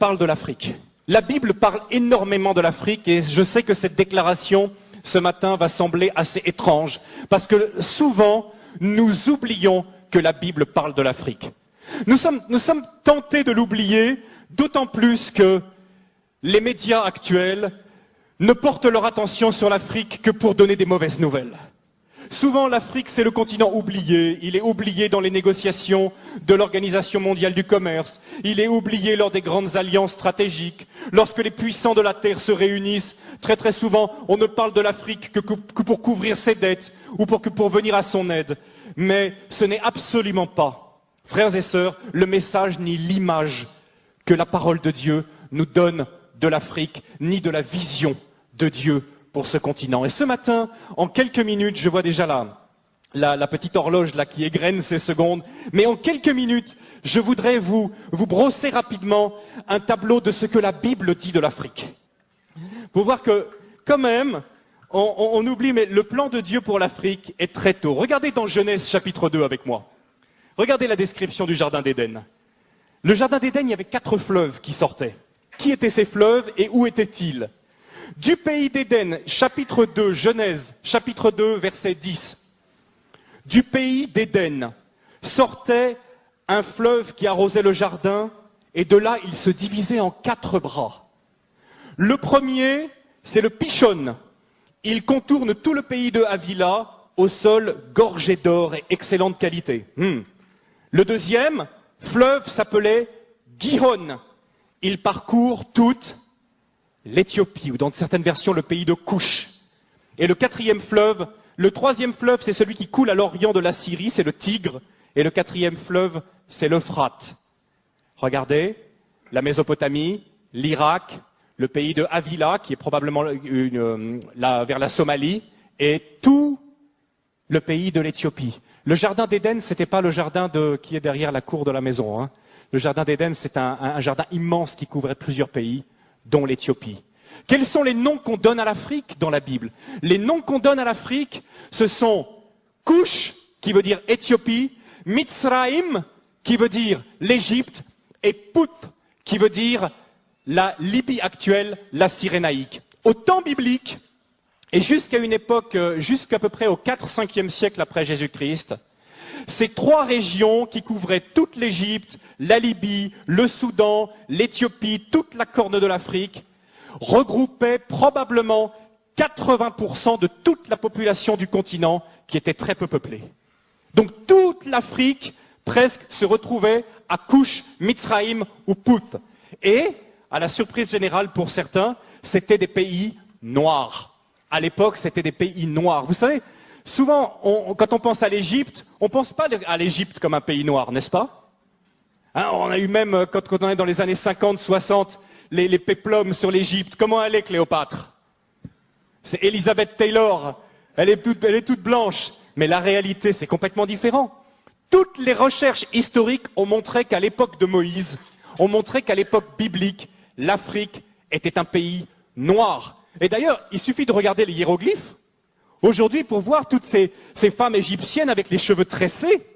parle de l'Afrique. La Bible parle énormément de l'Afrique et je sais que cette déclaration ce matin va sembler assez étrange parce que souvent nous oublions que la Bible parle de l'Afrique. Nous sommes tentés de l'oublier, d'autant plus que les médias actuels ne portent leur attention sur l'Afrique que pour donner des mauvaises nouvelles. Souvent, l'Afrique, c'est le continent oublié. Il est oublié dans les négociations de l'Organisation mondiale du commerce. Il est oublié lors des grandes alliances stratégiques. Lorsque les puissants de la Terre se réunissent, très très souvent, on ne parle de l'Afrique que pour couvrir ses dettes ou pour venir à son aide. Mais ce n'est absolument pas, frères et sœurs, le message ni l'image que la parole de Dieu nous donne de l'Afrique, ni de la vision de Dieu pour ce continent. Et ce matin, en quelques minutes, je vois déjà la petite horloge là qui égrène ses secondes, mais en quelques minutes, je voudrais vous brosser rapidement un tableau de ce que la Bible dit de l'Afrique. Pour voir que, quand même, on oublie, mais le plan de Dieu pour l'Afrique est très tôt. Regardez dans Genèse chapitre 2 avec moi. Regardez la description du Jardin d'Éden. Le Jardin d'Éden, il y avait 4 fleuves qui sortaient. Qui étaient ces fleuves et où étaient-ils? Du pays d'Éden, chapitre 2, Genèse, chapitre 2, verset 10. Du pays d'Éden sortait un fleuve qui arrosait le jardin, et de là, il se divisait en 4 bras. Le premier, c'est le Pishon. Il contourne tout le pays de Havila, au sol gorgé d'or et excellente qualité. Le deuxième fleuve s'appelait Gihon. Il parcourt toute l'Éthiopie, ou dans certaines versions, le pays de Couche. Et le troisième fleuve, c'est celui qui coule à l'orient de la Syrie, c'est le Tigre. Et le 4e fleuve, c'est l'Euphrate. Regardez, la Mésopotamie, l'Irak, le pays de Havila, qui est probablement vers la Somalie, et tout le pays de l'Éthiopie. Le jardin d'Éden, c'était pas le jardin qui est derrière la cour de la maison. Hein. Le jardin d'Éden, c'est un jardin immense qui couvrait plusieurs pays, dont l'Éthiopie. Quels sont les noms qu'on donne à l'Afrique dans la Bible? Les noms qu'on donne à l'Afrique, ce sont Couche, qui veut dire Éthiopie, Mitzraïm, qui veut dire l'Égypte, et Pouth, qui veut dire la Libye actuelle, la Cyrénaïque. Au temps biblique, et jusqu'à une époque, jusqu'à peu près au 4-5e siècle après Jésus-Christ, ces 3 régions qui couvraient toute l'Égypte, la Libye, le Soudan, l'Éthiopie, toute la corne de l'Afrique, regroupaient probablement 80% de toute la population du continent qui était très peu peuplée. Donc toute l'Afrique presque se retrouvait à Couche, Mitzraïm ou Pouth. Et, à la surprise générale pour certains, c'était des pays noirs. À l'époque, c'était des pays noirs. Vous savez, souvent, quand on pense à l'Égypte, on ne pense pas à l'Égypte comme un pays noir, n'est-ce pas? Hein, on a eu même, quand on est dans les années 50, 60, les péplums sur l'Égypte. Comment elle est, Cléopâtre? C'est Elizabeth Taylor. Elle est toute blanche. Mais la réalité, c'est complètement différent. Toutes les recherches historiques ont montré qu'à l'époque de Moïse, ont montré qu'à l'époque biblique, l'Afrique était un pays noir. Et d'ailleurs, il suffit de regarder les hiéroglyphes aujourd'hui pour voir toutes ces femmes égyptiennes avec les cheveux tressés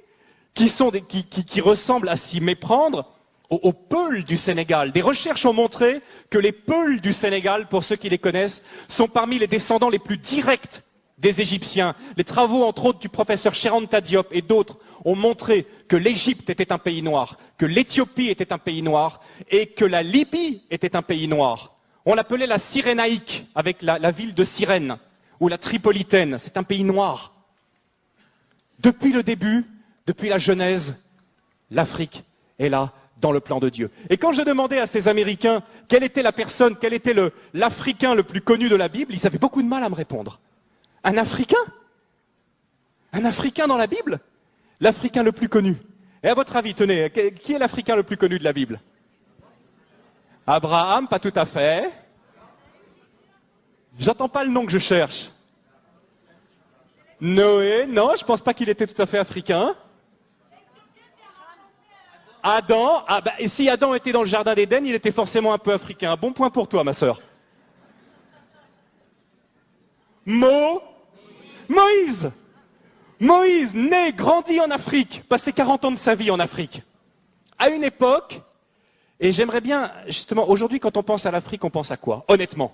qui ressemblent à s'y méprendre aux Peuls du Sénégal. Des recherches ont montré que les Peuls du Sénégal, pour ceux qui les connaissent, sont parmi les descendants les plus directs des Égyptiens. Les travaux, entre autres, du professeur Cheranta Diop et d'autres ont montré que l'Égypte était un pays noir, que l'Éthiopie était un pays noir et que la Libye était un pays noir. On l'appelait la Cyrénaïque, avec la ville de Cyrène, ou la Tripolitaine. C'est un pays noir. Depuis le début, depuis la Genèse, l'Afrique est là dans le plan de Dieu. Et quand je demandais à ces Américains quelle était l'Africain le plus connu de la Bible, ils avaient beaucoup de mal à me répondre. Un Africain? Un Africain dans la Bible? L'Africain le plus connu. Et à votre avis, tenez, qui est l'Africain le plus connu de la Bible? Abraham, pas tout à fait. J'entends pas le nom que je cherche. Noé, non, je pense pas qu'il était tout à fait africain. Adam, et si Adam était dans le jardin d'Éden, il était forcément un peu africain. Bon point pour toi, ma sœur. Moïse. Moïse, né, grandi en Afrique, passé 40 ans de sa vie en Afrique. À une époque, Et j'aimerais bien, justement, aujourd'hui, quand on pense à l'Afrique, on pense à quoi? Honnêtement.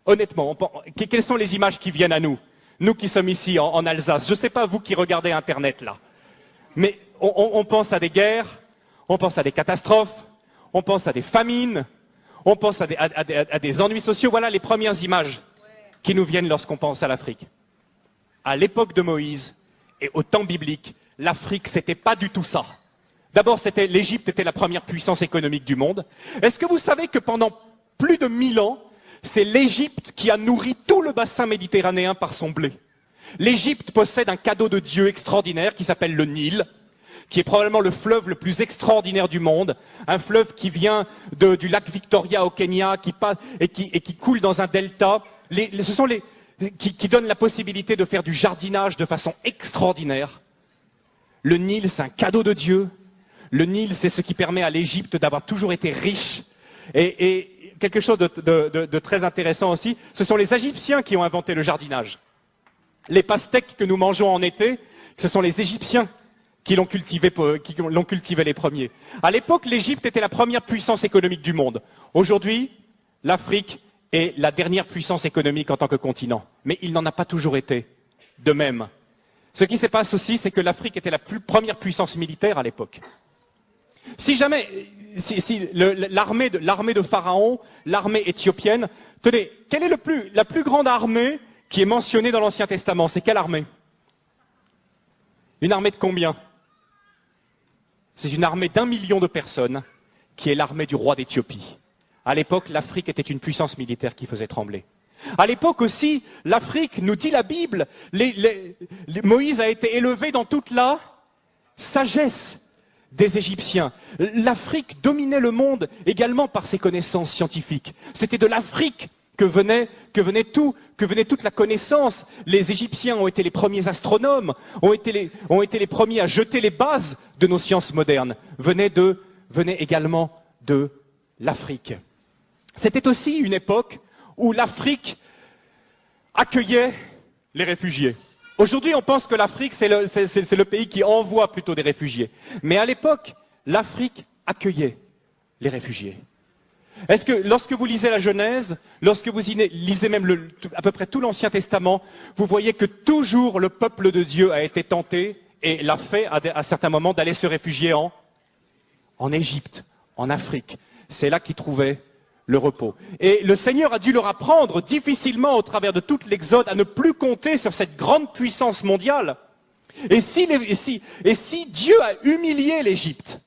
Honnêtement, quelles sont les images qui viennent à nous? Nous qui sommes ici en Alsace. Je ne sais pas vous qui regardez Internet là. Mais on pense à des guerres, on pense à des catastrophes, on pense à des famines, on pense à des ennuis sociaux. Voilà les premières images qui nous viennent lorsqu'on pense à l'Afrique. À l'époque de Moïse et au temps biblique, l'Afrique, c'était pas du tout ça. D'abord, l'Égypte était la première puissance économique du monde. Est-ce que vous savez que pendant plus de 1000 ans, c'est l'Égypte qui a nourri tout le bassin méditerranéen par son blé? L'Égypte possède un cadeau de Dieu extraordinaire qui s'appelle le Nil, qui est probablement le fleuve le plus extraordinaire du monde, un fleuve qui vient du lac Victoria au Kenya, qui coule dans un delta. Ce sont qui donnent la possibilité de faire du jardinage de façon extraordinaire. Le Nil, c'est un cadeau de Dieu. Le Nil, c'est ce qui permet à l'Égypte d'avoir toujours été riche. Et quelque chose de très intéressant aussi, ce sont les Égyptiens qui ont inventé le jardinage. Les pastèques que nous mangeons en été, ce sont les Égyptiens qui l'ont cultivé les premiers. À l'époque, l'Égypte était la première puissance économique du monde. Aujourd'hui, l'Afrique est la dernière puissance économique en tant que continent. Mais il n'en a pas toujours été de même. Ce qui se passe aussi, c'est que l'Afrique était la première puissance militaire à l'époque. Si jamais, l'armée de Pharaon, l'armée éthiopienne, tenez, quelle est la plus grande armée qui est mentionnée dans l'Ancien Testament? C'est quelle armée? Une armée de combien? C'est une armée d'1 million de personnes qui est l'armée du roi d'Éthiopie. À l'époque, l'Afrique était une puissance militaire qui faisait trembler. À l'époque aussi, l'Afrique, nous dit la Bible, Moïse a été élevé dans toute la sagesse des Égyptiens. L'Afrique dominait le monde également par ses connaissances scientifiques. C'était de l'Afrique que venait toute la connaissance. Les Égyptiens ont été les premiers astronomes, ont été les premiers à jeter les bases de nos sciences modernes. Venait également de l'Afrique. C'était aussi une époque où l'Afrique accueillait les réfugiés. Aujourd'hui, on pense que l'Afrique, c'est le pays qui envoie plutôt des réfugiés. Mais à l'époque, l'Afrique accueillait les réfugiés. Est-ce que lorsque vous lisez la Genèse, lorsque vous lisez même à peu près tout l'Ancien Testament, vous voyez que toujours le peuple de Dieu a été tenté et l'a fait à certains moments d'aller se réfugier en Égypte, en Afrique. C'est là qu'ils trouvaient le repos. Et le Seigneur a dû leur apprendre difficilement au travers de toute l'Exode à ne plus compter sur cette grande puissance mondiale. Et si Dieu a humilié l'Égypte,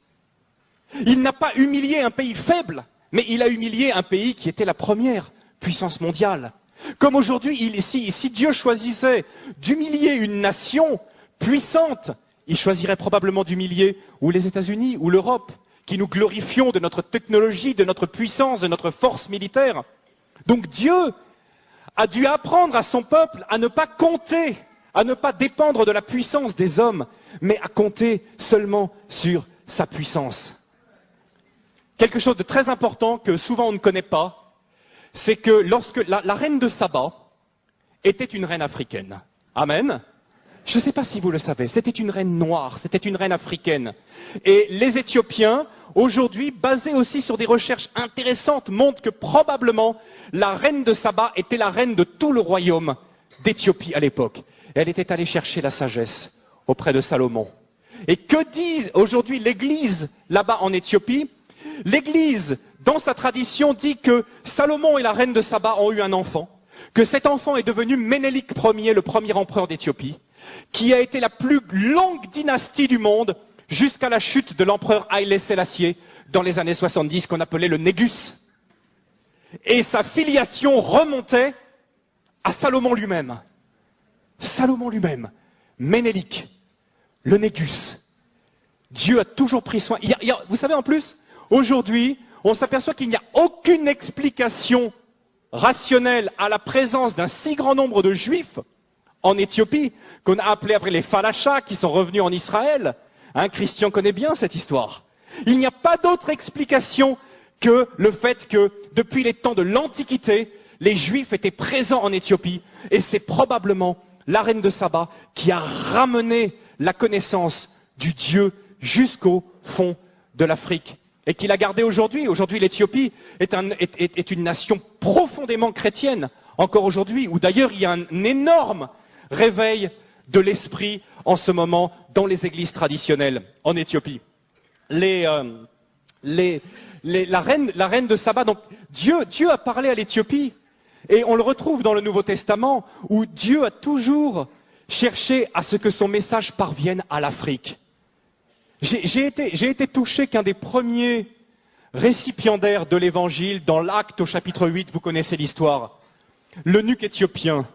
il n'a pas humilié un pays faible, mais il a humilié un pays qui était la première puissance mondiale. Comme aujourd'hui, si Dieu choisissait d'humilier une nation puissante, il choisirait probablement d'humilier ou les États-Unis ou l'Europe, qui nous glorifions de notre technologie, de notre puissance, de notre force militaire. Donc Dieu a dû apprendre à son peuple à ne pas compter, à ne pas dépendre de la puissance des hommes, mais à compter seulement sur sa puissance. Quelque chose de très important que souvent on ne connaît pas, c'est que lorsque la reine de Saba était une reine africaine. Amen. Je ne sais pas si vous le savez, c'était une reine noire, c'était une reine africaine. Et les Éthiopiens, aujourd'hui, basés aussi sur des recherches intéressantes, montrent que probablement la reine de Saba était la reine de tout le royaume d'Éthiopie à l'époque. Elle était allée chercher la sagesse auprès de Salomon. Et que dit aujourd'hui l'Église là-bas en Éthiopie? L'Église, dans sa tradition, dit que Salomon et la reine de Saba ont eu un enfant, que cet enfant est devenu Ménélik Ier, le premier empereur d'Éthiopie, qui a été la plus longue dynastie du monde jusqu'à la chute de l'empereur Haïlé Sélassié dans les années 70, qu'on appelait le Négus. Et sa filiation remontait à Salomon lui-même. Salomon lui-même, Ménélik, le Négus. Dieu a toujours pris soin. Vous savez, en plus, aujourd'hui, on s'aperçoit qu'il n'y a aucune explication rationnelle à la présence d'un si grand nombre de Juifs en Éthiopie, qu'on a appelé après les Falachas, qui sont revenus en Israël. Christian connaît bien cette histoire. Il n'y a pas d'autre explication que le fait que, depuis les temps de l'Antiquité, les Juifs étaient présents en Éthiopie, et c'est probablement la reine de Saba qui a ramené la connaissance du Dieu jusqu'au fond de l'Afrique et qu'il a gardé aujourd'hui. Aujourd'hui, l'Éthiopie est une nation profondément chrétienne, encore aujourd'hui, où d'ailleurs il y a un énorme réveil de l'esprit en ce moment dans les églises traditionnelles en Éthiopie. La reine de Saba, donc Dieu a parlé à l'Éthiopie, et on le retrouve dans le Nouveau Testament, où Dieu a toujours cherché à ce que son message parvienne à l'Afrique. J'ai été touché qu'un des premiers récipiendaires de l'Évangile, dans l'Acte au chapitre 8, vous connaissez l'histoire, l'eunuque éthiopien,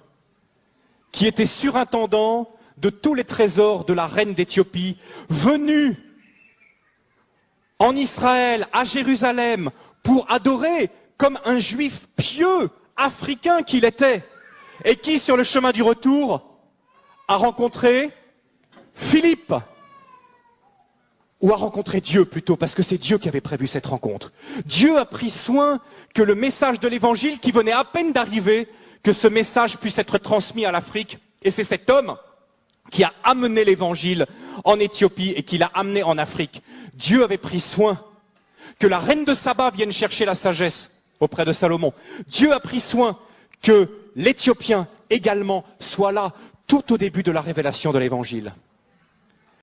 qui était surintendant de tous les trésors de la reine d'Éthiopie, venu en Israël, à Jérusalem, pour adorer comme un juif pieux, africain qu'il était, et qui, sur le chemin du retour, a rencontré Philippe, ou a rencontré Dieu plutôt, parce que c'est Dieu qui avait prévu cette rencontre. Dieu a pris soin que le message de l'Évangile, qui venait à peine d'arriver, que ce message puisse être transmis à l'Afrique. Et c'est cet homme qui a amené l'Évangile en Éthiopie et qui l'a amené en Afrique. Dieu avait pris soin que la reine de Saba vienne chercher la sagesse auprès de Salomon. Dieu a pris soin que l'Éthiopien également soit là tout au début de la révélation de l'Évangile.